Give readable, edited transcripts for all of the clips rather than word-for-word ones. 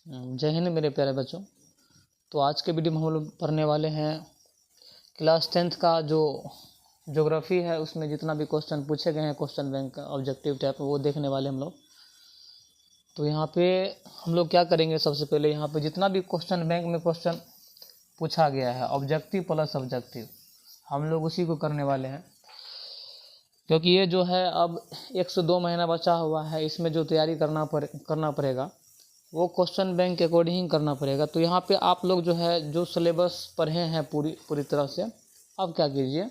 जय हिंद मेरे प्यारे बच्चों। तो आज के वीडियो में हम लोग पढ़ने वाले हैं क्लास 10th का जो ज्योग्राफी है, उसमें जितना भी क्वेश्चन पूछे गए हैं क्वेश्चन बैंक ऑब्जेक्टिव टाइप, वो देखने वाले हम लोग। तो यहाँ पे हम लोग क्या करेंगे, सबसे पहले यहाँ पे जितना भी क्वेश्चन बैंक में क्वेश्चन पूछा गया है ऑब्जेक्टिव प्लस ऑब्जेक्टिव, हम लोग उसी को करने वाले हैं। क्योंकि ये जो है अब 1 से 2 महीना बचा हुआ है, इसमें जो तैयारी करना पड़ेगा वो क्वेश्चन बैंक के अकॉर्डिंग ही करना पड़ेगा। तो यहाँ पे आप लोग जो है जो सिलेबस पढ़े हैं पूरी तरह से, अब क्या कीजिए,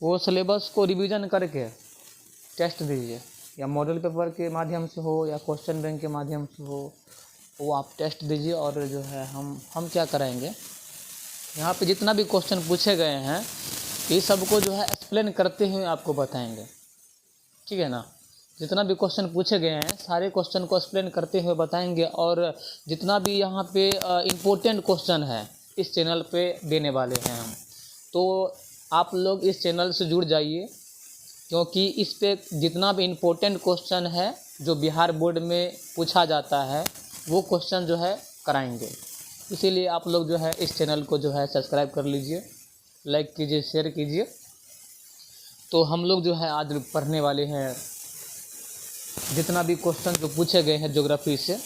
वो सिलेबस को रिवीजन करके टेस्ट दीजिए, या मॉडल पेपर के माध्यम से हो या क्वेश्चन बैंक के माध्यम से हो, वो आप टेस्ट दीजिए। और जो है हम क्या कराएंगे, यहाँ पे जितना भी क्वेश्चन पूछे गए हैं ये सबको जो है एक्सप्लेन करते हुए आपको बताएंगे, ठीक है ना। जितना भी क्वेश्चन पूछे गए हैं सारे क्वेश्चन को एक्सप्लेन करते हुए बताएंगे, और जितना भी यहाँ पे इम्पोर्टेंट क्वेश्चन है इस चैनल पे देने वाले हैं हम। तो आप लोग इस चैनल से जुड़ जाइए, क्योंकि इस पे जितना भी इम्पोर्टेंट क्वेश्चन है जो बिहार बोर्ड में पूछा जाता है वो क्वेश्चन जो है कराएंगे। इसीलिए आप लोग जो है इस चैनल को जो है सब्सक्राइब कर लीजिए, लाइक कीजिए, शेयर कीजिए। तो हम लोग जो है आज पढ़ने वाले हैं जितना भी क्वेश्चन जो पूछे गए हैं ज्योग्राफी से,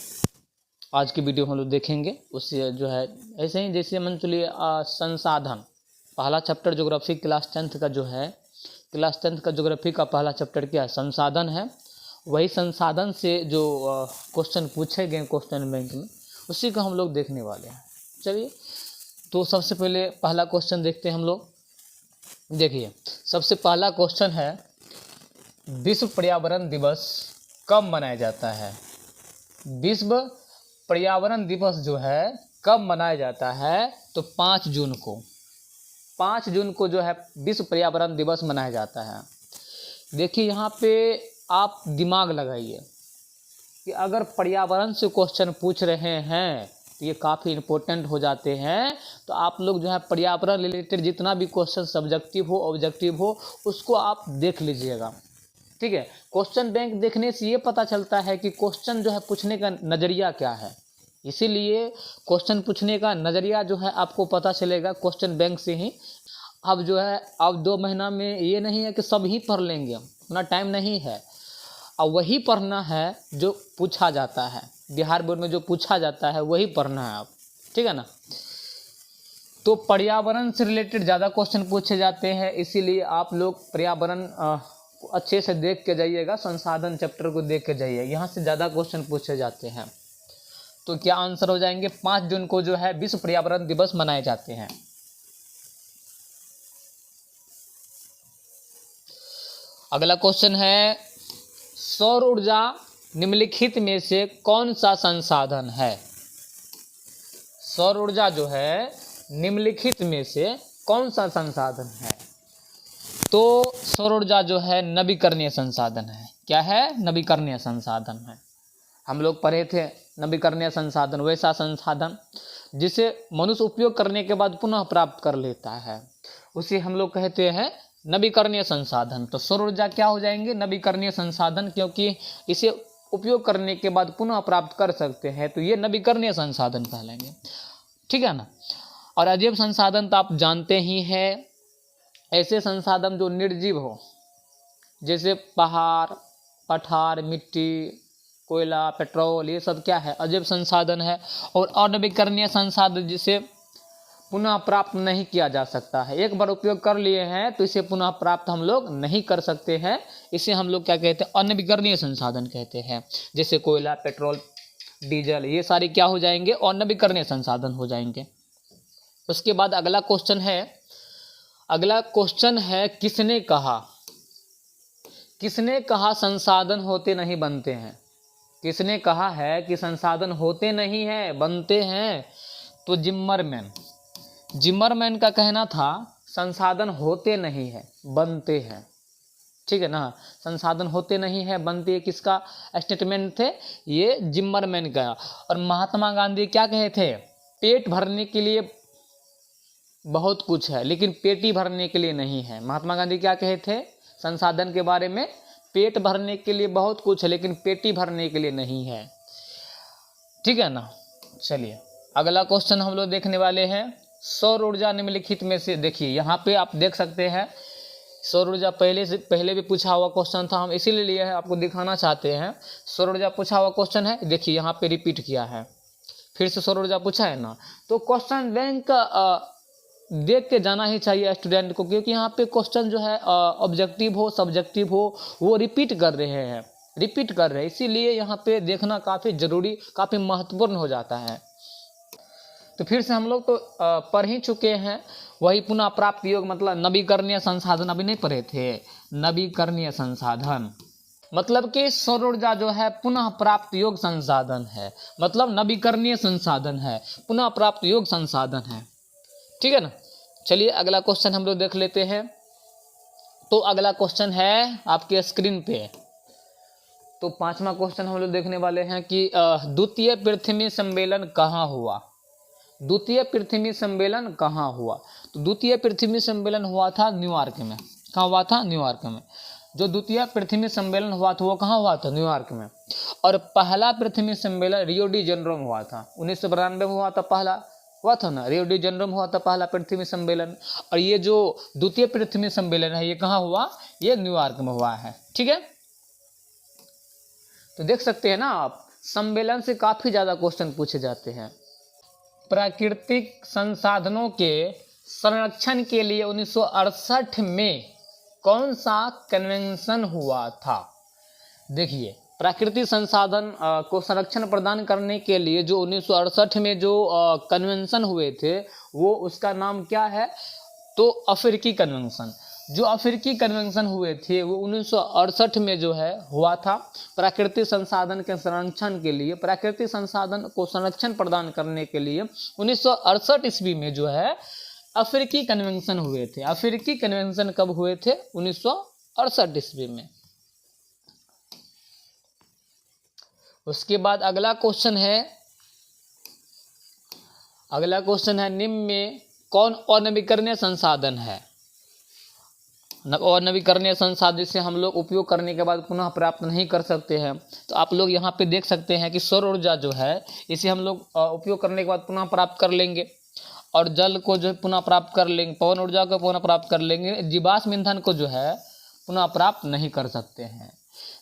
आज की वीडियो हम लोग देखेंगे। उससे जो है ऐसे ही जैसे मान चलिए संसाधन, पहला चैप्टर ज्योग्राफी क्लास 10th का जो है, क्लास 10th का ज्योग्राफी का पहला चैप्टर क्या है, संसाधन है। वही संसाधन से जो क्वेश्चन पूछे गए क्वेश्चन बैंक में, उसी का हम लोग देखने वाले हैं। चलिए, तो सबसे पहले पहला क्वेश्चन देखते हैं हम लोग। देखिए, सबसे पहला क्वेश्चन है, विश्व पर्यावरण दिवस कब मनाया जाता है। विश्व पर्यावरण दिवस जो है कब मनाया जाता है, तो 5 जून को। 5 जून को जो है विश्व पर्यावरण दिवस मनाया जाता है। देखिए, यहाँ पे आप दिमाग लगाइए कि अगर पर्यावरण से क्वेश्चन पूछ रहे हैं तो ये काफ़ी इम्पोर्टेंट हो जाते हैं। तो आप लोग जो है पर्यावरण रिलेटेड जितना भी क्वेश्चन सब्जेक्टिव हो ऑब्जेक्टिव हो उसको आप देख लीजिएगा, ठीक है। क्वेश्चन बैंक देखने से ये पता चलता है कि क्वेश्चन जो है पूछने का नज़रिया क्या है। इसीलिए क्वेश्चन पूछने का नज़रिया जो है आपको पता चलेगा क्वेश्चन बैंक से ही। अब जो है अब 2 महीना में ये नहीं है कि सब ही पढ़ लेंगे, उतना टाइम नहीं है। अब वही पढ़ना है जो पूछा जाता है, बिहार बोर्ड में जो पूछा जाता है वही पढ़ना है आप, ठीक है ना। तो पर्यावरण से रिलेटेड ज़्यादा क्वेश्चन पूछे जाते हैं, इसीलिए आप लोग पर्यावरण अच्छे से देख के जाइएगा, संसाधन चैप्टर को देख के जाइए, यहाँ से ज़्यादा क्वेश्चन पूछे जाते हैं। तो क्या आंसर हो जाएंगे, 5 जून को जो है विश्व पर्यावरण दिवस मनाए जाते हैं। अगला क्वेश्चन है, सौर ऊर्जा निम्नलिखित में से कौन सा संसाधन है। सौर ऊर्जा जो है निम्नलिखित में से कौन सा संसाधन है। तो सौर ऊर्जा जो है नवीकरणीय संसाधन है। क्या है, नवीकरणीय संसाधन है। हम लोग पढ़े थे नवीकरणीय संसाधन वैसा संसाधन जिसे मनुष्य उपयोग करने के बाद पुनः प्राप्त कर लेता है, उसे हम लोग कहते हैं नवीकरणीय संसाधन। तो सौर ऊर्जा क्या हो जाएंगे, नवीकरणीय संसाधन, क्योंकि इसे उपयोग करने के बाद पुनः प्राप्त कर सकते हैं, तो ये नवीकरणीय संसाधन कहलाएंगे, ठीक है ना। और अजैव संसाधन तो आप जानते ही हैं, ऐसे संसाधन जो निर्जीव हो, जैसे पहाड़, पठार, मिट्टी, कोयला, पेट्रोल, ये सब क्या है, अजैव संसाधन है। और अनवीकरणीय संसाधन जिसे पुनः प्राप्त नहीं किया जा सकता है, एक बार उपयोग कर लिए हैं तो इसे पुनः प्राप्त हम लोग नहीं कर सकते हैं, इसे हम लोग क्या कहते हैं, अनवीकरणीय संसाधन कहते हैं। जैसे कोयला, पेट्रोल, डीजल, ये सारे क्या हो जाएंगे, अनवीकरणीय संसाधन हो जाएंगे। उसके बाद अगला क्वेश्चन है, किसने कहा संसाधन होते नहीं बनते हैं। किसने कहा है कि संसाधन होते नहीं है बनते हैं, तो जिमरमैन का कहना था संसाधन होते नहीं है बनते हैं, ठीक है ना। संसाधन होते नहीं है बनते, किसका स्टेटमेंट थे, ये जिमरमैन का। और महात्मा गांधी क्या कहे थे, पेट भरने के लिए बहुत कुछ है लेकिन पेटी भरने के लिए नहीं है। महात्मा गांधी क्या कहे थे संसाधन के बारे में, पेट भरने के लिए बहुत कुछ है लेकिन पेटी भरने के लिए नहीं है। ठीक है ना। चलिए अगला क्वेश्चन हम लोग देखने वाले हैं, सौर ऊर्जा निम्नलिखित में से, देखिए यहाँ पे आप देख सकते हैं सौर ऊर्जा पहले भी पूछा हुआ क्वेश्चन था, हम इसीलिए लिए है आपको दिखाना चाहते हैं। सौर ऊर्जा पूछा हुआ क्वेश्चन है, देखिए यहाँ पे रिपीट किया है, फिर से सौर ऊर्जा पूछा है ना। तो क्वेश्चन बैंक देख के जाना ही चाहिए स्टूडेंट को, क्योंकि यहाँ पे क्वेश्चन जो है ऑब्जेक्टिव हो सब्जेक्टिव हो वो रिपीट कर रहे हैं, इसीलिए यहाँ पे देखना काफ़ी जरूरी, काफ़ी महत्वपूर्ण हो जाता है। तो फिर से हम लोग तो पढ़ ही चुके हैं, वही पुनः प्राप्त योग मतलब नवीकरणीय संसाधन, अभी नहीं पढ़े थे, नवीकरणीय संसाधन मतलब कि सौर ऊर्जा जो है पुनः प्राप्त योग संसाधन है, मतलब नवीकरणीय संसाधन है, पुनः प्राप्त योग संसाधन है, ठीक है ना। चलिए अगला क्वेश्चन हम लोग देख लेते हैं। तो अगला क्वेश्चन है आपके स्क्रीन पे। तो पांचवा क्वेश्चन हम लोग देखने वाले हैं कि द्वितीय पृथ्वी सम्मेलन कहाँ हुआ, द्वितीय पृथ्वी सम्मेलन कहाँ हुआ। तो द्वितीय पृथ्वी सम्मेलन हुआ था न्यूयॉर्क में। कहाँ हुआ था? न्यूयॉर्क में। जो द्वितीय पृथ्वी सम्मेलन हुआ था वो कहाँ हुआ था? न्यूयॉर्क में। और पहला पृथ्वी सम्मेलन रियो डी जेनेरो में हुआ था, 1992 में हुआ था, पहला हुआ था ना, रियो डी जेनेरो में हुआ था पहला पृथ्वी सम्मेलन। और ये जो द्वितीय पृथ्वी सम्मेलन है ये कहाँ हुआ? ये न्यूयॉर्क में हुआ है, ठीक है। तो देख सकते हैं ना आप, सम्मेलन से काफी ज्यादा क्वेश्चन पूछे जाते हैं। प्राकृतिक संसाधनों के संरक्षण के लिए 1968 में कौन सा कन्वेंशन हुआ था? देखिए प्राकृतिक संसाधन को संरक्षण प्रदान करने के लिए जो 1968 में जो कन्वेंशन हुए थे वो उसका नाम क्या है? तो अफ्रीकी कन्वेंशन। जो अफ्रीकी कन्वेंशन हुए थे वो 1968 में जो है हुआ था। प्राकृतिक संसाधन के संरक्षण के लिए, प्राकृतिक संसाधन को संरक्षण प्रदान करने के लिए 1968 ईस्वी में जो है अफ्रीकी कन्वेंशन हुए थे। अफ्रीकी कन्वेंशन कब हुए थे? 1968 ईस्वी में। उसके बाद अगला क्वेश्चन है निम्न में कौन अनवीकरणीय संसाधन है? अनवीकरणीय संसाधन जिसे हम लोग उपयोग करने के बाद पुनः प्राप्त नहीं कर सकते हैं। तो आप लोग यहाँ पे देख सकते हैं कि सौर ऊर्जा जो है इसे हम लोग उपयोग करने के बाद पुनः प्राप्त कर लेंगे, और जल को जो पुनः प्राप्त कर लेंगे, पवन ऊर्जा को पुनः प्राप्त कर लेंगे। जीवाश्म ईंधन को जो है पुनः प्राप्त नहीं कर सकते हैं,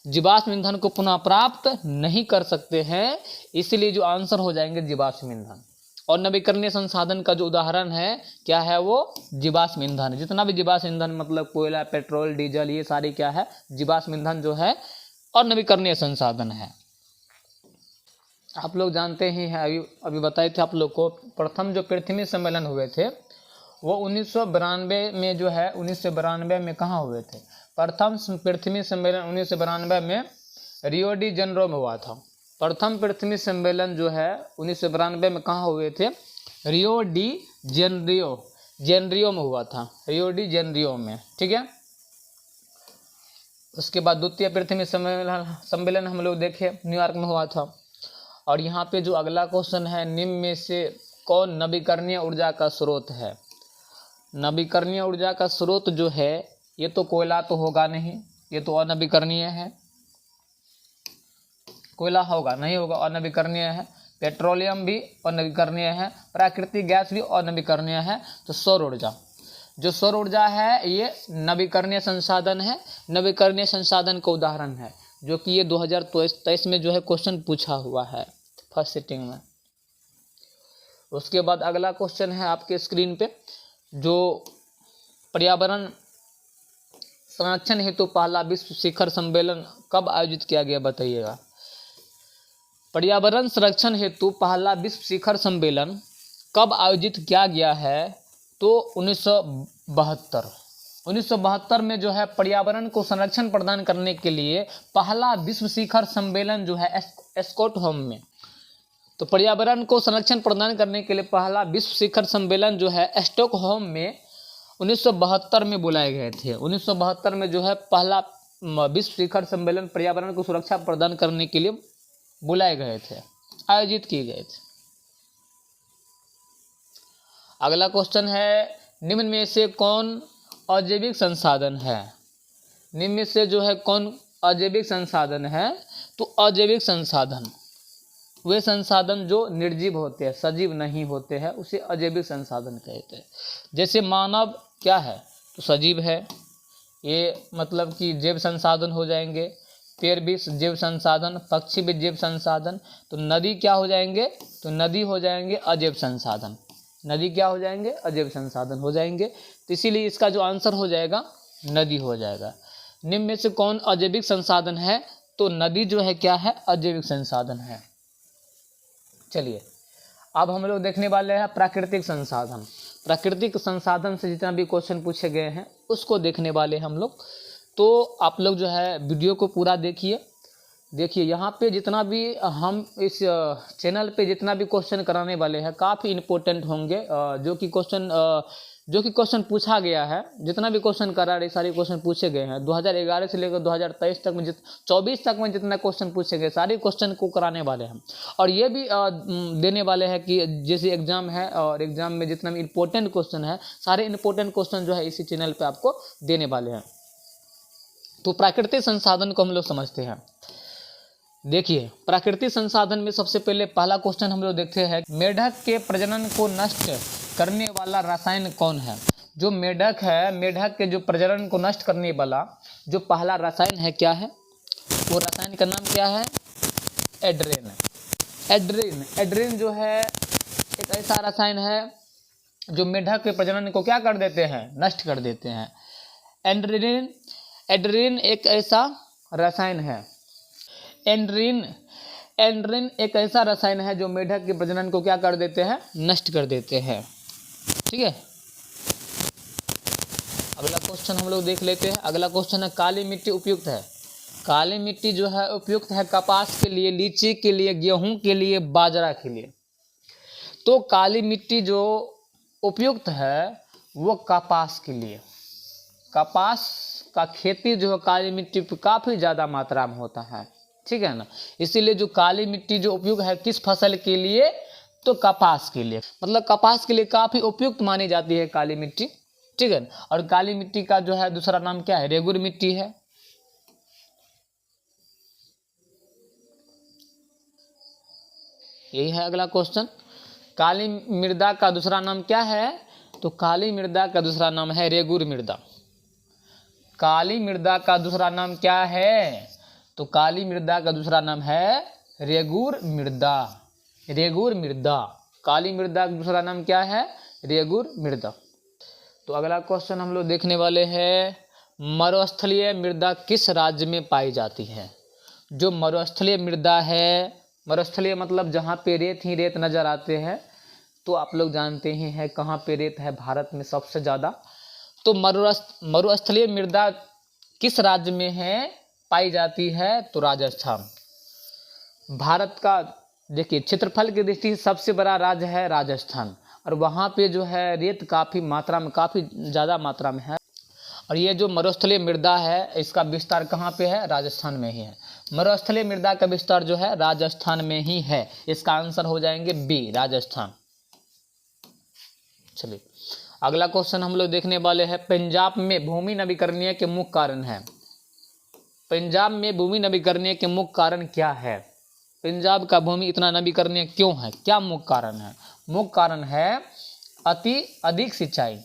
जीवाश्म ईंधन को पुनः प्राप्त नहीं कर सकते हैं, इसलिए जो आंसर हो जाएंगे जीवाश्म ईंधन। और नवीकरणीय संसाधन का जो उदाहरण है क्या है? वो जीवाश्म ईंधन। जितना भी जीवाश्म ईंधन मतलब कोयला, पेट्रोल, डीजल, ये सारी क्या है? जीवाश्म ईंधन जो है और नवीकरणीय संसाधन है। आप लोग जानते ही हैं, अभी बताए थे आप लोग को, प्रथम जो पृथ्वी सम्मेलन हुए थे वो 1992 में जो है, 1992 में कहाँ हुए थे? प्रथम पृथ्वी सम्मेलन 1992 में रियो डी जेनेरो में हुआ था। प्रथम पृथ्वी सम्मेलन जो है 1992 में कहाँ हुए थे? रियो डी जेनेरो में हुआ था, रियो डी जेनेरो में, ठीक है। उसके बाद द्वितीय पृथ्वी सम्मेलन हम लोग देखे न्यूयॉर्क में हुआ था। और यहाँ पे जो अगला क्वेश्चन है, निम्न में से कौन नवीकरणीय ऊर्जा का स्रोत है? नवीकरणीय ऊर्जा का स्रोत जो है ये तो कोयला तो होगा नहीं, ये तो अनवीकरणीय है। कोयला होगा नहीं होगा, अनवीकरणीय है। पेट्रोलियम भी अनवीकरणीय है, प्राकृतिक गैस भी अनवीकरणीय है। तो सौर ऊर्जा, जो सौर ऊर्जा है ये नवीकरणीय संसाधन है, नवीकरणीय संसाधन का उदाहरण है, जो कि ये 2023 में जो है क्वेश्चन पूछा हुआ है फर्स्ट सिटिंग में। उसके बाद अगला क्वेश्चन है आपके स्क्रीन पे, जो पर्यावरण संरक्षण हेतु पहला विश्व शिखर सम्मेलन कब आयोजित किया गया बताइएगा? पर्यावरण संरक्षण हेतु पहला विश्व शिखर सम्मेलन कब आयोजित किया गया है? तो 1972 में जो है पर्यावरण को संरक्षण प्रदान करने के लिए पहला विश्व शिखर सम्मेलन जो है स्टॉकहोम में। तो पर्यावरण को संरक्षण प्रदान करने के लिए पहला विश्व शिखर सम्मेलन जो है स्टॉकहोम में 1972 में बुलाए गए थे। 1972 में जो है पहला विश्व शिखर सम्मेलन पर्यावरण को सुरक्षा प्रदान करने के लिए बुलाए गए थे, आयोजित किए गए थे। अगला क्वेश्चन है, निम्न में से कौन अजैविक संसाधन है? निम्न में से जो है कौन अजैविक संसाधन है? तो अजैविक संसाधन वे संसाधन जो निर्जीव होते हैं, सजीव नहीं होते हैं, उसे अजैविक संसाधन कहते हैं। जैसे मानव क्या है, तो सजीव है, ये मतलब कि जैव संसाधन हो जाएंगे। पेड़ भी जैव संसाधन, पक्षी भी जैव संसाधन। तो नदी क्या हो जाएंगे, तो नदी हो जाएंगे अजैव संसाधन। नदी क्या हो जाएंगे, अजैव संसाधन हो जाएंगे। तो इसीलिए इसका जो आंसर हो जाएगा नदी हो जाएगा। निम्न में से कौन अजैविक संसाधन है, तो नदी जो है क्या है, अजैविक संसाधन है। चलिए अब हम लोग देखने वाले हैं प्राकृतिक संसाधन। प्राकृतिक संसाधन से जितना भी क्वेश्चन पूछे गए हैं उसको देखने वाले हम लोग। तो आप लोग जो है वीडियो को पूरा देखिए। यहाँ पे जितना भी हम इस चैनल पे जितना भी क्वेश्चन कराने वाले हैं काफ़ी इम्पोर्टेंट होंगे। जो कि क्वेश्चन पूछा गया है, जितना भी क्वेश्चन करा रहे सारे क्वेश्चन पूछे गए हैं 2011 से लेकर 2023 तक में 24 तक में जितना क्वेश्चन पूछे गए सारे क्वेश्चन को कराने वाले हैं। और ये भी देने वाले हैं कि जैसे एग्जाम है और एग्जाम में जितना भी इम्पोर्टेंट क्वेश्चन है सारे इम्पोर्टेंट क्वेश्चन जो है इसी चैनल पर आपको देने वाले हैं। तो प्राकृतिक संसाधन को हम लोग समझते हैं। देखिए प्राकृतिक संसाधन में सबसे पहले पहला क्वेश्चन हम लोग देखते हैं, मेढक के प्रजनन को नष्ट करने वाला रसायन कौन है। जो मेढक है, मेढक के जो प्रजनन को नष्ट करने वाला जो पहला रसायन है क्या है, वो रसायन का नाम क्या है, एड्रेन। एड्रेन जो है एक ऐसा रसायन है जो मेढक के प्रजनन को क्या कर देते हैं, नष्ट कर देते हैं। एड्रेन एक ऐसा रसायन है। एंड्रीन एक ऐसा रसायन है जो मेढक के प्रजनन को क्या कर देते हैं, नष्ट कर देते हैं। ठीक है, अगला क्वेश्चन हम लोग देख लेते हैं। अगला क्वेश्चन है, काली मिट्टी उपयुक्त है। काली मिट्टी जो है उपयुक्त है कपास के लिए, लीची के लिए, गेहूं के लिए, बाजरा के लिए। तो काली मिट्टी जो उपयुक्त है वो कपास के लिए। कपास का खेती जो है काली मिट्टी पर काफ़ी ज़्यादा मात्रा में होता है। ठीक है ना, इसीलिए जो काली मिट्टी जो उपयुक्त है किस फसल के लिए, तो कपास के लिए। मतलब कपास के लिए काफ़ी उपयुक्त मानी जाती है काली मिट्टी। ठीक है ना, और काली मिट्टी का जो है दूसरा नाम क्या है, रेगुर मिट्टी है। यही है अगला क्वेश्चन। काली मृदा का दूसरा नाम क्या है, तो काली मृदा का दूसरा नाम है रेगुर मृदा। काली मृदा का दूसरा नाम क्या है, तो काली मृदा का दूसरा नाम है रेगुर मृदा। रेगुर मृदा, काली मृदा का दूसरा नाम क्या है, रेगुर मृदा। तो अगला क्वेश्चन हम लोग देखने वाले हैं, मरुस्थलीय मृदा किस राज्य में पाई जाती है। जो मरुस्थलीय मृदा है, मरुस्थलीय मतलब जहाँ पे रेत ही रेत नजर आते हैं। तो आप लोग जानते ही हैं कहाँ पे रेत है भारत में सबसे ज़्यादा। तो मरुस्थलीय मृदा किस राज्य में है, पाई जाती है, तो राजस्थान। भारत का देखिए क्षेत्रफल की दृष्टि से सबसे बड़ा राज्य है राजस्थान, और वहाँ पे जो है रेत काफ़ी ज़्यादा मात्रा में है। और ये जो मरुस्थलीय मृदा है इसका विस्तार कहाँ पे है, राजस्थान में ही है। मरुस्थलीय मृदा का विस्तार जो है राजस्थान में ही है। इसका आंसर हो जाएंगे बी, राजस्थान। चलिए अगला क्वेश्चन हम लोग देखने वाले हैं, पंजाब में भूमि नवीकरणीय के मुख्य कारण है। पंजाब में भूमि नवीकरणीय के मुख्य कारण क्या है, पंजाब का भूमि इतना नवीकरणीय क्यों है, क्या मुख्य कारण है। मुख्य कारण है अधिक सिंचाई।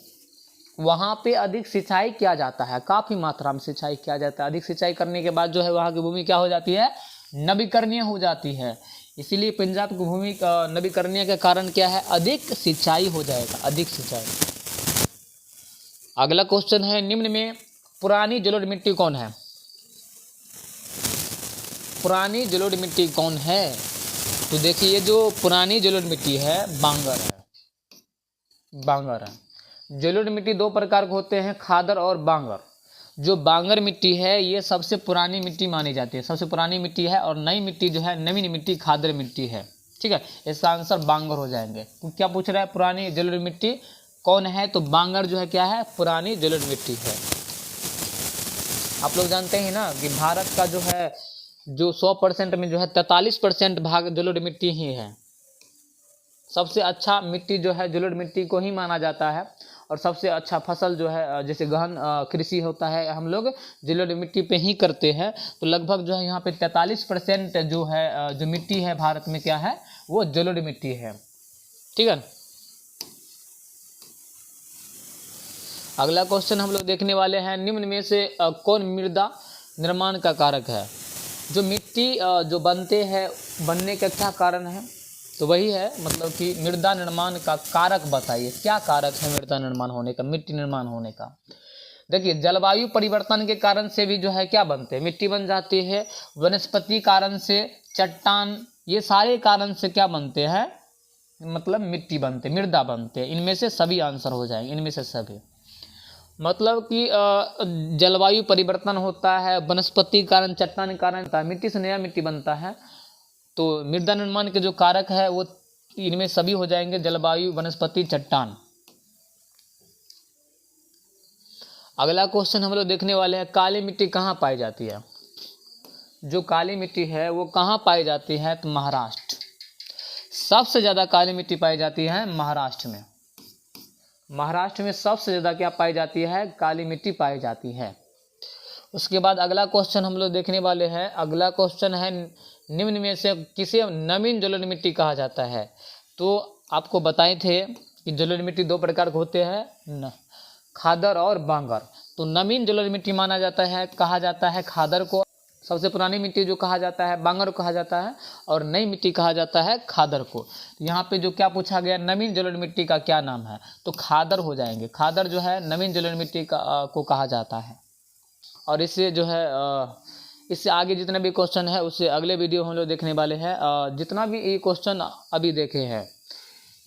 वहाँ पे अधिक सिंचाई किया जाता है, काफ़ी मात्रा में सिंचाई किया जाता है। अधिक सिंचाई करने के बाद जो है वहाँ की भूमि क्या हो जाती है, नवीकरणीय हो जाती है। इसीलिए पंजाब की भूमि नवीकरणीय का कारण क्या है, अधिक सिंचाई हो जाएगा, अधिक सिंचाई। अगला क्वेश्चन है, निम्न में पुरानी जलोढ़ मिट्टी कौन है। पुरानी जलोढ़ मिट्टी कौन है, तो देखिए जो पुरानी जलोढ़ मिट्टी है बांगर है। बांगर है। जलोढ़ मिट्टी दो प्रकार के होते हैं, खादर और बांगर। जो बांगर मिट्टी है ये सबसे पुरानी मिट्टी मानी जाती है, सबसे पुरानी मिट्टी है। और नई मिट्टी जो है नवीन मिट्टी खादर मिट्टी है। ठीक है, इसका आंसर बांगर हो जाएंगे। तो क्या पूछ रहा है, पुरानी जलोढ़ मिट्टी कौन है, तो बांगर जो है क्या है, पुरानी जलोढ़ मिट्टी है। आप लोग जानते हैं ना कि भारत का जो है जो 100% में जो है 43% भाग जलोढ़ मिट्टी ही है। सबसे अच्छा मिट्टी जो है जलोढ़ मिट्टी को ही माना जाता है। और सबसे अच्छा फसल जो है जैसे गहन कृषि होता है हम लोग जलोढ़ मिट्टी पे ही करते हैं। तो लगभग जो है यहाँ पे 43% जो है जो मिट्टी है भारत में क्या है, वो जलोढ़ मिट्टी है। ठीक है। अगला क्वेश्चन हम लोग देखने वाले हैं, निम्न में से कौन मृदा निर्माण का कारक है। जो मिट्टी जो बनने का क्या कारण है, तो वही है मतलब कि मृदा निर्माण का कारक बताइए, क्या कारक है मृदा निर्माण होने का, मिट्टी निर्माण होने का। देखिए जलवायु परिवर्तन के कारण से भी जो है क्या बनते हैं, मिट्टी बन जाती है। वनस्पति कारण से, चट्टान, ये सारे कारण से क्या बनते हैं, मतलब मिट्टी बनते, मृदा बनते हैं। इनमें से सभी आंसर हो जाएंगे, इनमें से सभी। मतलब कि जलवायु परिवर्तन होता है, वनस्पति कारण, चट्टान कारण होता है, मिट्टी से नया मिट्टी बनता है। तो मृदा निर्माण के जो कारक है वो इनमें सभी हो जाएंगे, जलवायु, वनस्पति, चट्टान। अगला क्वेश्चन हम लोग देखने वाले हैं, काली मिट्टी कहाँ पाई जाती है। जो काली मिट्टी है वो कहाँ पाई जाती है, तो महाराष्ट्र। सबसे ज़्यादा काली मिट्टी पाई जाती है महाराष्ट्र में। महाराष्ट्र में सबसे ज़्यादा क्या पाई जाती है, काली मिट्टी पाई जाती है। उसके बाद अगला क्वेश्चन हम लोग देखने वाले हैं। अगला क्वेश्चन है, निम्न में से किसे नवीन जलोढ़ मिट्टी कहा जाता है। तो आपको बताए थे कि जलोढ़ मिट्टी दो प्रकार के होते हैं, खादर और बांगर। तो नवीन जलोढ़ मिट्टी माना जाता है, कहा जाता है खादर को। सबसे पुरानी मिट्टी जो कहा जाता है बांगर को कहा जाता है, और नई मिट्टी कहा जाता है खादर को। यहाँ पे जो क्या पूछा गया, नवीन जलोढ़ मिट्टी का क्या नाम है, तो खादर हो जाएंगे। खादर जो है नवीन जलोढ़ मिट्टी को कहा जाता है। और इससे जो है इससे आगे जितने भी क्वेश्चन है उससे अगले वीडियो हम लोग देखने वाले हैं। जितना भी ये क्वेश्चन अभी देखे हैं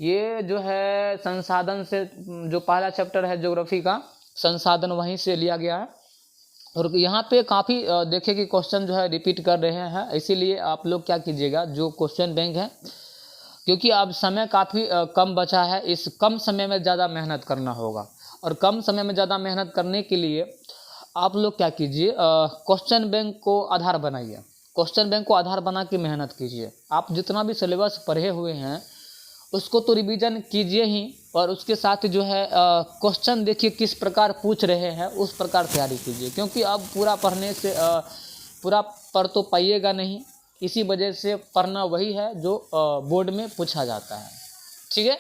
ये जो है संसाधन से, जो पहला चैप्टर है ज्योग्राफी का, संसाधन वहीं से लिया गया है। और यहाँ पे काफ़ी देखे कि क्वेश्चन जो है रिपीट कर रहे हैं, इसीलिए आप लोग क्या कीजिएगा, जो क्वेश्चन बैंक है, क्योंकि अब समय काफ़ी कम बचा है, इस कम समय में ज़्यादा मेहनत करना होगा। और कम समय में ज़्यादा मेहनत करने के लिए आप लोग क्या कीजिए, क्वेश्चन बैंक को आधार बनाइए। क्वेश्चन बैंक को आधार बना के मेहनत कीजिए। आप जितना भी सिलेबस पढ़े हुए हैं उसको तो रिवीजन कीजिए ही, और उसके साथ जो है क्वेश्चन देखिए किस प्रकार पूछ रहे हैं, उस प्रकार तैयारी कीजिए। क्योंकि अब पूरा पढ़ने से पूरा पढ़ तो पाइएगा नहीं, इसी वजह से पढ़ना वही है जो बोर्ड में पूछा जाता है। ठीक है,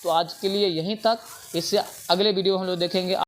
तो आज के लिए यहीं तक। इससे अगले वीडियो हम लोग देखेंगे।